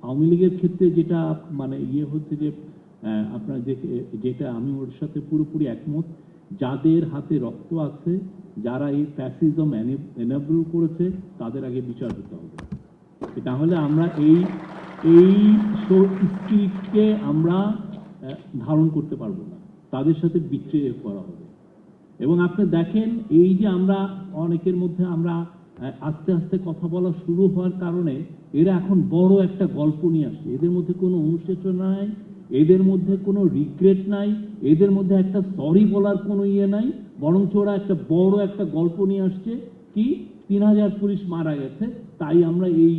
আওয়ামী লীগের ক্ষেত্রে যেটা মানে হচ্ছে যে আপনার যেটা আমি ওর সাথে পুরোপুরি একমত, যাদের হাতে রক্ত আছে, যারা এই ফ্যাসিজম এনাবল করেছে, তাদের আগে বিচার হতে হবে। তাহলে আমরা এই স্পিরিটকে আমরা ধারণ করতে পারবো না, তাদের সাথে বিট্রে করা হবে। এবং আপনি দেখেন এই যে আমরা অনেকের মধ্যে আমরা আস্তে আস্তে কথা বলা শুরু হওয়ার কারণে এরা এখন বড় একটা গল্প নিয়ে আসছে। এদের মধ্যে কোনো অনুশোচনা নাই, এদের মধ্যে কোনো রিগ্রেট নাই, এদের মধ্যে একটা সরি বলার কোনো নাই, বরঞ্চ ওরা একটা বড় একটা গল্প নিয়ে আসছে কি 3000 পুলিশ মারা গেছে, তাই আমরা এই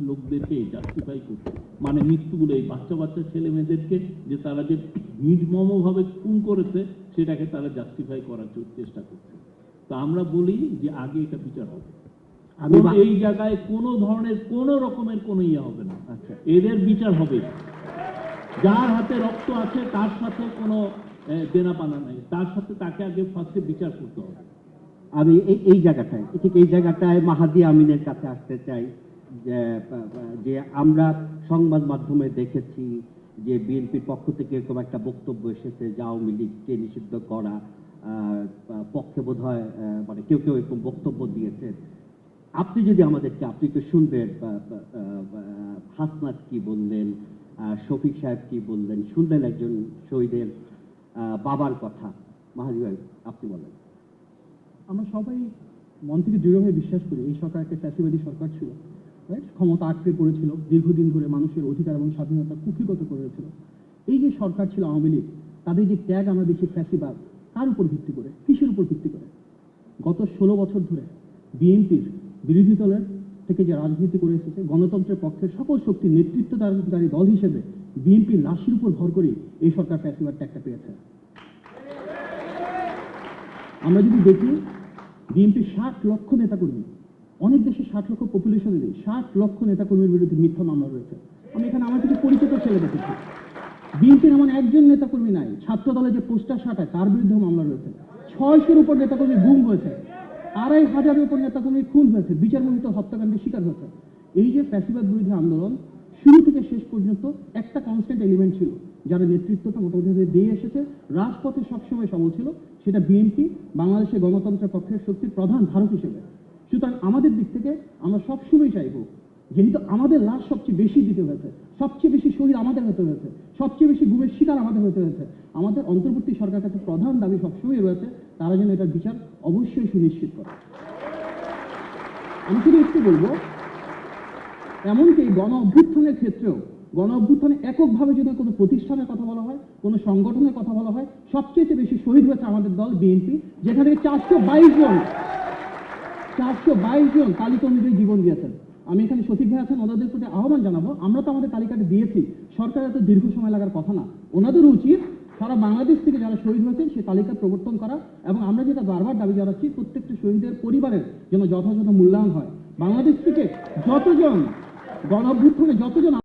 লোকদেরকে জাস্টিফাই করছি, মানে মৃত্যুগুলো এই বাচ্চা বাচ্চা ছেলে মেয়েদেরকে যে তারা যে নির্মমভাবে খুন করেছে সেটাকে তারা জাস্টিফাই করার চেষ্টা করছে। তো আমরা বলি যে আগে এটা বিচার হবে। আমি এই জায়গায় কোনো ধরনের কোনো রকমের কোনো হবে না, এদের বিচার হবে। যার হাতে রক্ত আছে তার সাথে কোনো দেনা পানা নাই, তার সাথে তাকে আগে ফার্স্টে বিচার করতে হবে। আমি এই জায়গাটায় ঠিক এই জায়গাটায় মাহাদি আমিনের কাছে আসতে চাই যে আমরা সংবাদ মাধ্যমে দেখেছি যে বিএনপির পক্ষ থেকে এরকম একটা বক্তব্য এসেছে যে আওয়ামী লীগকে নিষিদ্ধ করা পক্ষে বোধ হয় মানে কেউ কেউ এরকম বক্তব্য দিয়েছে। আপনি যদি আমাদেরকে, আপনি তো শুনবেন হাসনাত কি বললেন, শফিক সাহেব কি বললেন, শুনলেন একজন শহীদের বাবার কথা। মাহাদি ভাই আপনি বলেন। আমরা সবাই মন থেকে দৃঢ়ভাবে বিশ্বাস করি এই সরকার একটা ফ্যাসিবাদী সরকার ছিল, ক্ষমতা আঁকড়ে পড়েছিল, দীর্ঘদিন ধরে মানুষের অধিকার এবং স্বাধীনতা কুক্ষিগত করেছিল। এই যে সরকার ছিল আওয়ামী লীগ, তাদের যে ত্যাগ আমরা দেখি ফ্যাসিবাদ, কার উপর ভিত্তি করে, কিসের উপর ভিত্তি করে? গত 16 বছর ধরে বিএনপির বিরোধী দলের থেকে যে রাজনীতি করে এসেছে, গণতন্ত্রের পক্ষের সকল শক্তির নেতৃত্বদারী দল হিসেবে বিএনপির লাশের উপর ভর করে এই সরকার ফ্যাসিবাদ ট্যাগটা পেয়েছে। আমরা যদি দেখি বিএনপির 60 লক্ষ নেতাকর্মী, অনেক দেশে 60 লক্ষ পপুলেশনে নেই, 60 লক্ষ নেতাকর্মীর বিরুদ্ধে মিথ্যা মামলা রয়েছে। আমি এখানে আমার কিছু পরিচিত ছেলে দেখেছি। বিএনপির এমন একজন নেতাকর্মী নাই, ছাত্র দলে যে পোস্টার সাটায় তার বিরুদ্ধে মামলা রয়েছে। 600-এর উপর নেতাকর্মী গুম হয়েছে, 2500-এর উপর নেতাকর্মী খুন হয়েছে, বিচারমোহিত হত্যাকাণ্ডের শিকার হয়েছে। এই যে ফ্যাসিবাদ বিরোধী আন্দোলন শুরু থেকে শেষ পর্যন্ত একটা কনস্ট্যান্ট এলিমেন্ট ছিল, যারা নেতৃত্বটা মোটামুটি দিয়ে এসেছে, রাজপথে সবসময় সবল ছিল, সেটা বিএনপি, বাংলাদেশের গণতন্ত্রের পক্ষের শক্তির প্রধান ধারক হিসেবে। সুতরাং আমাদের দিক থেকে আমরা সবসময় চাইব, যেহেতু আমাদের লাশ সবচেয়ে বেশি দিতে হয়েছে, সবচেয়ে বেশি শহীদ আমাদের হতে হয়েছে, সবচেয়ে বেশি গুমের শিকার আমাদের হতে হয়েছে, আমাদের অন্তর্বর্তী সরকার কাছে প্রধান দাবি সবসময় রয়েছে তারা যেন এটার বিচার অবশ্যই সুনিশ্চিত করে। আমি শুধু একটু বলবো, এমনকি গণ অভ্যুত্থানের ক্ষেত্রেও গণ অভ্যুত্থানে এককভাবে যদি কোনো প্রতিষ্ঠানের কথা বলা হয়, কোনো সংগঠনের কথা বলা হয়, সবচেয়ে বেশি শহীদ হয়েছে আমাদের দল বিএনপি, যেখানে 422 জন তালিকা অনুযায়ী জীবন দিয়েছেন। আমি এখানে শফিক ভাই আছেন, ওনাদের প্রতি আহ্বান জানাবো, আমরা তো আমাদের তালিকাটা দিয়েছি, সরকার এত দীর্ঘ সময় লাগার কথা না, ওনাদের উচিত সারা বাংলাদেশ থেকে যারা শহীদ হয়েছেন সেই তালিকা প্রবর্তন করা, এবং আমরা যেটা বারবার দাবি জানাচ্ছি প্রত্যেকটা শহীদের পরিবারের যেন যথাযথ মূল্যায়ন হয়। বাংলাদেশ থেকে যতজন গণ অভ্যুত্থানে যতজন